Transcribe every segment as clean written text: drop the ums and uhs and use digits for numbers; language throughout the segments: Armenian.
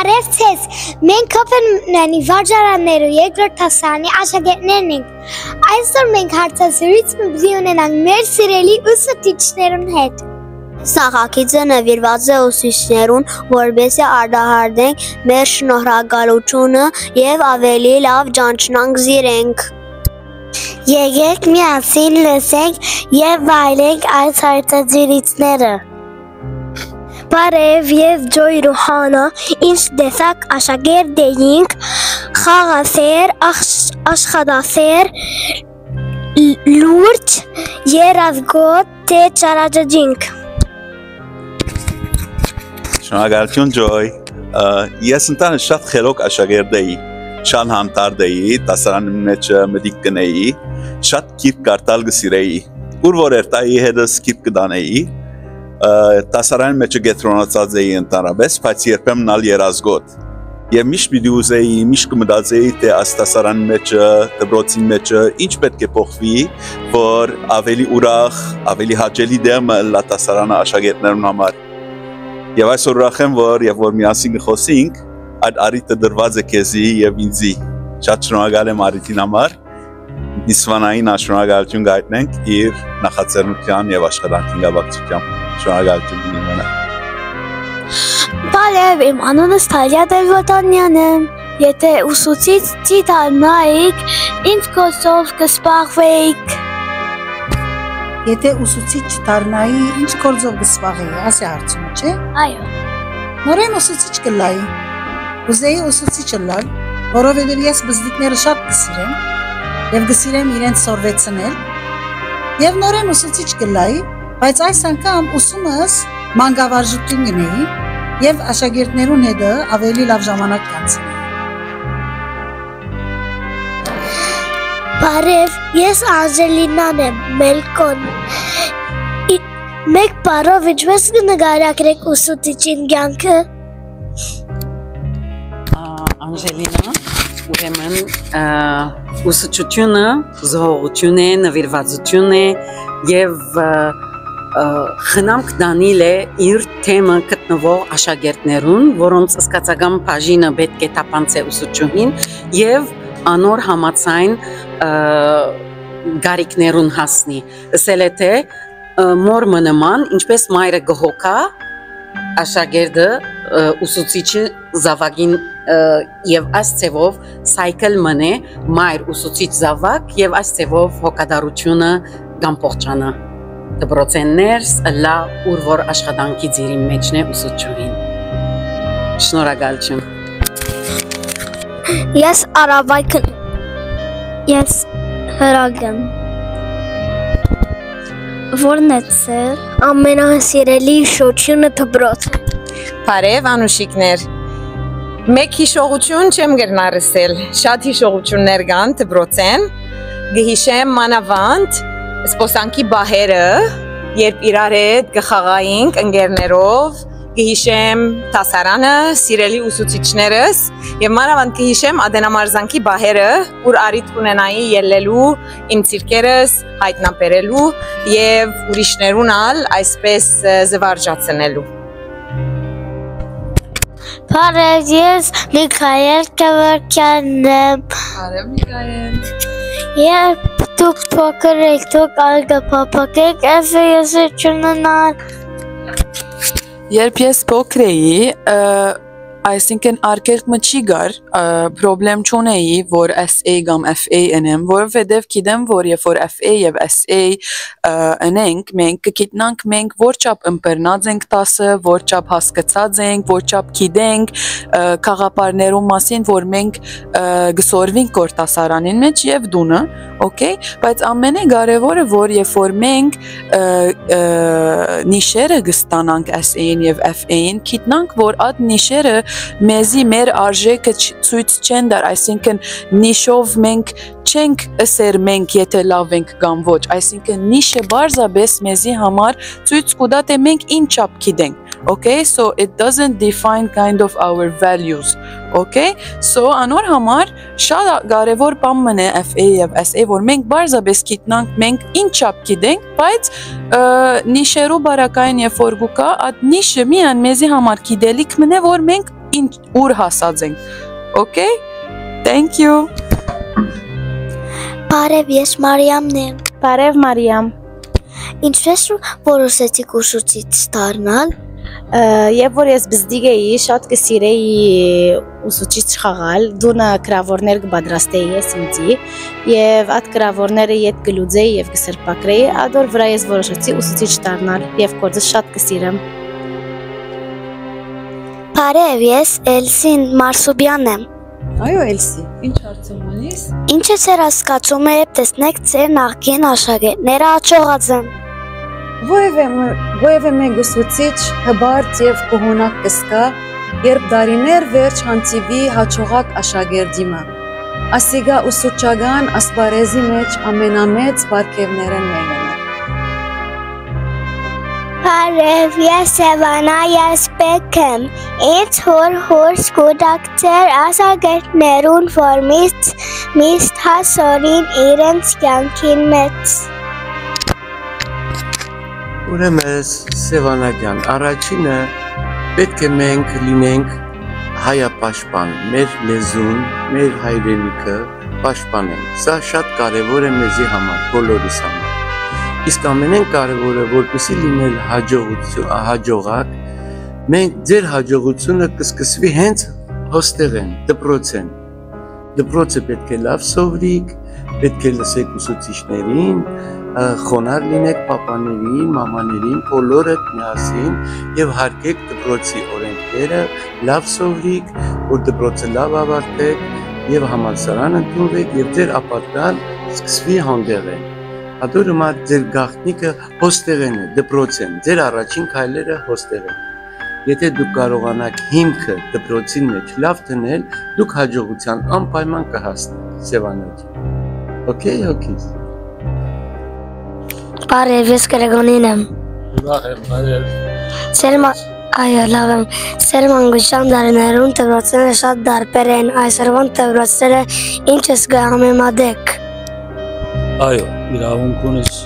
Բարև ցես, մենք Կոպենհագենի վարժարաններու երկրորդ դասարանի աշակերտներն ենք։ Այսօր մենք հարցազրույց պիտի ունենանք մեր սիրելի ուսուցիչներուն հետ։ Նախագիծը նվիրված է ուսուցիչներուն, որպեսզի արտահայտենք մեր շնորհակալությունը եւ ավելի լավ ճանաչենք զիրենք։ Եկեք միասին լսենք եւ վայելենք այս հարցազրույցները։ Բարև եւ ջոյ Ռուհանա, ինչ դեսակ աշակերտ էինք, խաղասեր, աշխատասեր, լուրջ, երազգոտ, թե ճարաճաջինք։ Շնորհակալություն ջոյ, ես ընտանը շատ խելոք աշակերտ էի, շատ համտարդ էի, դասարանի մեջ մտիկ կնեի, շատ գիրք կարդալ կսիրեի, ուր որ երթայի հետս գիրք կդանեի, դասարանի մեջ գետրոնացած էի ընդհանրապես, բայց երբեմն ալ երազգոտ։ Եվ միշտ պիտի ուզեի, միշտ կմտածեի, թե այս դասարանի մեջ, դպրոցի մեջ ինչ պետք է փոխվի, որ ավելի ուրախ, ավելի հաճելի դեմ լա դասարանը աշակերտներուն համար։ Եվ այսօր ուրախ եմ, որ միասին կխոսենք, այդ առիթը դրված է քեզի եւ ինձի։ Շատ շնորհակալ եմ առիթին համար։ Իսվանային շնորհակալություն գայտնենք իր նախաձեռնության եւ աշխատանքի գավակցությամբ։ Շնորհակալություն դիմանը։ Բարև, իմ անունս Թալիա Դելվոտանյան է։ Եթե ուսուցիչ դառնայիք, ինչ գործով կզբաղվեիք։ Եթե ուսուցիչ դառնայի, ինչ գործով կզբաղեի, ասի հարցումը, չէ՞։ Այո։ Նորեն ուսուցիչ կլայի։ Ուզեի ուսուցիչ լալ, որովհետև ես բզդիկները շատ կսիրեմ եւ կսիրեմ իրենց սորվեցնել։ Եվ նորեն ուսուցիչ կլայի, բայց այս անգամ ուսումս մանկավարժություն գնեի եւ աշակերտներուն հետ ավելի լավ ժամանակ կանցնեի։ Բարև, ես Անժելինան եմ, Մելկոն։ Մեկ բառով ինչպես կնկարագրեք ուսուցիչին կյանքը։ Անժելինա, ուրեմն ուսուցչությունը զողողություն է, նվիրվածություն է եւ խնամք դանել է իր թեմը գտնվող աշակերտներուն, որոնց սկացական բաժինը պետք է տապանցե ուսուցչուհին եւ անոր համացայն գարիկներուն հասնի։ Ասել է թե մորմը նման, ինչպես մայրը գհոքա, աշակերտը ուսուցիչը զավակին եւ այս ցևով սայքլ մնե մայր ուսուցիչ զավակ եւ այս ցևով հոգադարությունը գամփոխչանա դպրոցներս լա ուր որ աշխատանքի ձիրի մեջն է ուսուցչուհին։ Շնորհակալություն։ Ես Արավայքն։ Ես հրագեմ։ Որն է ծեր ամենասիրելի հիշողությունը դպրոց։ Բարև անուշիկներ։ Մեկ հիշողություն չեմ գրնարսել, շատ հիշողություններ կան դպրոցեն։ Գհիշեմ մանավանդ սպոսանքի բահերը, երբ իրար հետ գխաղայինք ընկերներով, գհիշեմ դասարանը, սիրելի ուսուցիչներս եւ մանավանդ գհիշեմ ադենամարզանքի բահերը, ուր արիթ կունենայի ելլելու իմ ցիրկերս հայտնաբերելու եւ ուրիշներուն ալ այսպես զվարճացնելու։ Բարև, ես Միքայել Գևորգյանն եմ։ Բարև Միքայել։ Երբ դուք փոքր եք, դուք ալգապապակեք, ես չունենալ։ Երբ ես փոքր էի, այսինքն արկելքը չի գար, պրոբլեմ չունեի, որ SA կամ FA ընեմ, որովհետև գիտեմ, որ երբ որ FA եւ SA ընենք, մենք կգիտնանք մենք որչափ ըմբռնած ենք տասը, որչափ հասկացած ենք, որչափ գիտենք խաղապարներու մասին, որ մենք գսորվենք կորտասարանին մեջ եւ դունը, okay, բայց ամենակարևորը որ երբ որ մենք նիշերը կստանանք SA-ին եւ FA-ին, գիտնանք, որ այդ նիշերը մեզի մեր արժեքը ցույց չեն դար, այսինքն նիշով մենք չենք ասեր մենք եթե լավ ենք կամ ոչ, այսինքն նիշը բարձրապես մեզի համար ցույց կտա թե մենք ինչապ գիտենք, okay, so it doesn't define kind of our values, okay, so անոր համար շատ կարևոր բան մնե FA եւ SA, որ մենք բարձրապես գիտնանք մենք ինչապ գիտենք, բայց նիշերու բարակային երբ որ գուկա, այդ նիշը միան մեզի համար գիտելիք մնե, որ մենք ինչ ուր հասած ենք։ Okay? Thank you. Բարև, ես Մարիամն եմ։ Բարև Մարիամ։ Ինչպես որոշեցիք ուսուցիչ դառնալ։ Եվ որ ես բզդիգ էի, շատ կսիրեի ուսուցիչ խաղալ, դունը գրավորներ կպատրաստեի ես ինձի եւ այդ գրավորները ետ կլուծեի եւ կսրբակրեի, ադոր վրա ես որոշեցի ուսուցիչ դառնալ եւ գործը շատ կսիրեմ։ Բարև, ես Էլսին Մարսուբյանն եմ։ Այո Էլսի, ինչ հարցում ունիս։ Ինչ է ձեր հասկացումը երբ տեսնեք ձեր նախկին աշակերտները աճողած են։ Ովևէ մեկ ուսուցիչ հբարտ եւ կողոնակ կսկա, երբ դարիներ վերջ հանցիվի հաջողակ աշակերտիմը։ Ասիգա ուսուցչական ասպարեզի մեջ ամենամեծ բարգևներն մեկն է։ Բարև, ես Սևանա, ես Պեկ եմ։ Ինձ հոր սկուտակցեր աշակերտներուն, որ միստ հասորին իրենց կյանքին մեծ։ Ուրեմն Սևանագյան, առաջինը պետք է մենք լինենք հայապաշտպան, մեր լեզուն, մեր հայրենիքը պաշտպանենք։ Սա շատ կարևոր է մեզի համար, բոլորիս համար։ Իսկ ամենեն կարևորը, որպեսզի լինել հաջողակ, մենք ձեր հաջողությունը կսկսվի հենց հոստեղեն, դպրոցեն։ Դպրոցը պետք է լավ սովրիկ, պետք է լսեք ուսուցիչներին, խոնար լինեք պապաներին, մամաներին, բոլորդ միասին եւ հարգեք դպրոցի օրենքները, լավ սովրիկ, որ դպրոցը լավ ավարտեք եւ համալսարան ընդունվեք եւ ձեր ապագան սկսվի հանդեղեն։ Ադորը ձեր գաղտնիքը հոստեղեն է, դպրոցեն, ձեր առաջին քայլերը հոստեղեն։ Եթե դուք կարողանաք հիմքը դպրոցին մեջ լավ դնել, դուք հաջողության անպայման կհասնեք, Սևանոջի։ Okay, okay։ Բարև, ես Գրեգոնին եմ։ Ուրախ եմ, բարև։ Այո, լավ եմ։ Սերմանգության դարիներուն դպրոցները շատ դարբեր են, այսօրվան դպրոցները ինչ ես գամեմադեք։ Այո, իրավունք ունես։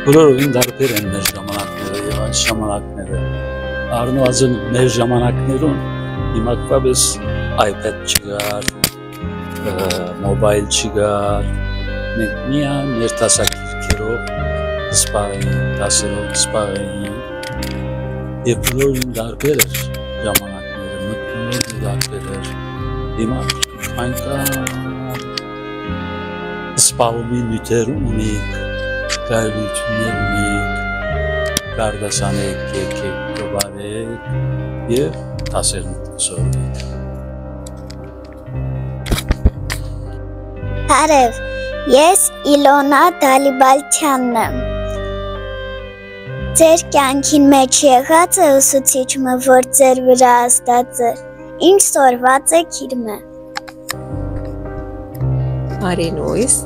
Բոլորովին դարբեր են մեր ժամանակները եւ այս ժամանակները։ Առնվազն մեր ժամանակներուն հիմակվաբես iPad չկար, մոբայլ չկար, մենք միայն մեր տասակիրքերով սպարեին, տասերով սպարեին եւ բոլորին դարբեր էր ժամանակները, մտքումները դարբեր էր։ Հիմա այնքան սպալումի նյութեր ունիք, կարելություններ ունիք, կարդասանեք, եկեք, գովարեք և տասերն սովրեք։ Բարև, ես Իլոնա Դալիբալչյանն եմ։ Ձեր կյանքին մեջ եղած է ուսուցիչը, որ ձեր վրա աստած է, ինչ սորված է քիրմը։ Արինույս,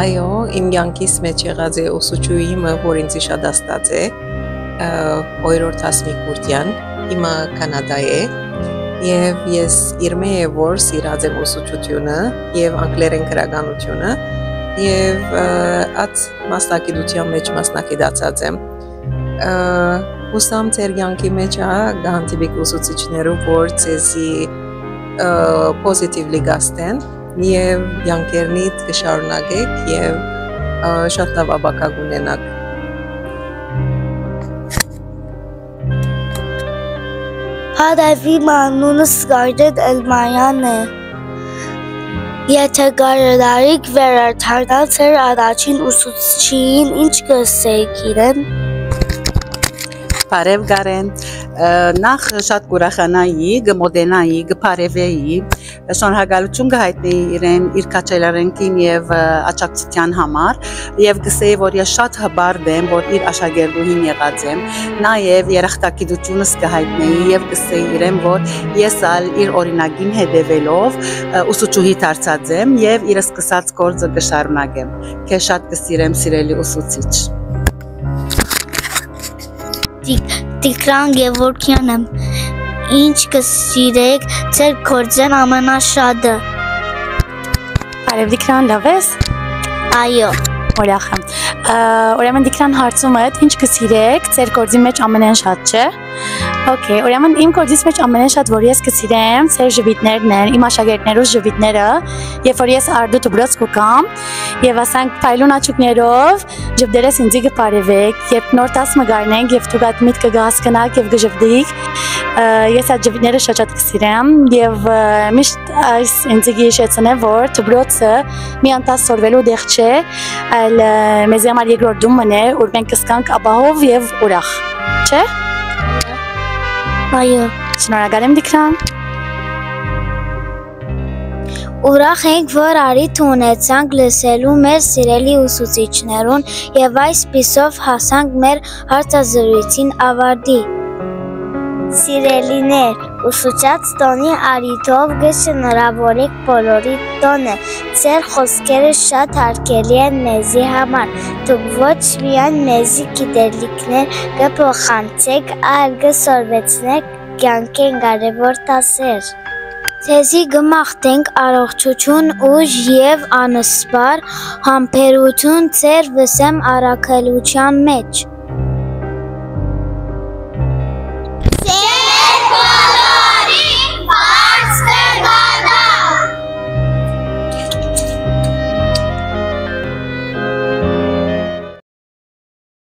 այո, իմ կյանքիս մեջ եղած է ուսուցչուհիմը, որ ինձ շատ աստած է, Օրորդ Հասմիկուրտյան, իմը Կանադա է, եւ ես իրմե է որ սիրած եմ ուսուցչությունը եւ անգլերեն գրականությունը եւ այդ մասնակցության մեջ մասնակցած եմ։ Ուսամ ձեր կյանքի մեջ գանտիբիկ ուսուցիչներով որ ցեզի պոզիտիվլի գաստեն եւ յանքերնիդ կշարունակեք եւ շատ լավ ապագա կունենաք։ Հարավի մանունը Սկարդետ Էլմանյան է։ Եթե կարողանայիք վերադառնալ ձեր առաջին ուսուցչին, ինչ կասեիք իրեն։ Բարև Գարեն, նախ շատ կուրախանայի, գմոդենայի, գպարևեի, շնորհակալություն կհայտնեի իրեն իր քաչելարենքին եւ աջակցության համար եւ գսեի որ ես շատ հբարդ եմ որ իր աշակերտուհին եղած եմ նաեւ երախտագիտությունս կհայտնեի եւ գսեի իրեն որ ես ալ իր օրինագին հետևելով ուսուցչուհի դարձած եմ եւ իր սկսած գործը կշարունակեմ քեզ շատ կսիրեմ սիրելի ուսուցիչ Տիգրան Գևորգյան եմ, ինչ կսիրեք ձեր գործեն ամենաշատը։ Բարև Տիգրան, լավ ես։ Այո։ Ուրախ եմ։ Ուրեմն դիքրան հարցումը ինչ կսիրեք, ձեր գործի մեջ ամենեն շատ չէ։ Okay, ուրեմն իմ գործից մեջ ամենեն շատ որ ես կսիրեմ, ձեր ժվիտներն են, իմ աշակերտներուս ժվիտները, երբ որ ես արդու դուբրոց կգամ, եւ ասենք փայլուն աչուկներով ժվդերես ինձ կպարևեք, երբ նոր 10 մգարնենք եւ դուք այդ միտքը կհասկանաք եւ կժվդիկ, ես այդ ժվիտները շատ կսիրեմ եւ միշտ այս ինձ գիշեցնե որ դուբրոցը մի անտաս սորվելու դեղ չէ, այլ մեզ համար երկրորդ դումն է, որ մենք կսկանք ապահով եւ ուրախ, չէ՞։ Այո, շնորհակալ եմ դիքրան։ Ուրախ ենք, որ արիթ ունեցանք լսելու մեր սիրելի ուսուցիչներուն եւ այսպիսով հասանք մեր հարցազրույցին ավարտի։ Սիրելիներ, ուսուցած տոնի արիթով կշնորհավորեք բոլորի տոնը, ձեր խոսքերը շատ հարգելի են մեզի համար, դուք ոչ միայն մեզի գիտելիքներ կփոխանցեք, այլ կսորվեցնեք կյանքեն կարևոր դասեր։ Ձեզի կմաղթենք առողջություն, ուժ եւ անսպար համբերություն ձեր վսեմ առաքելության մեջ։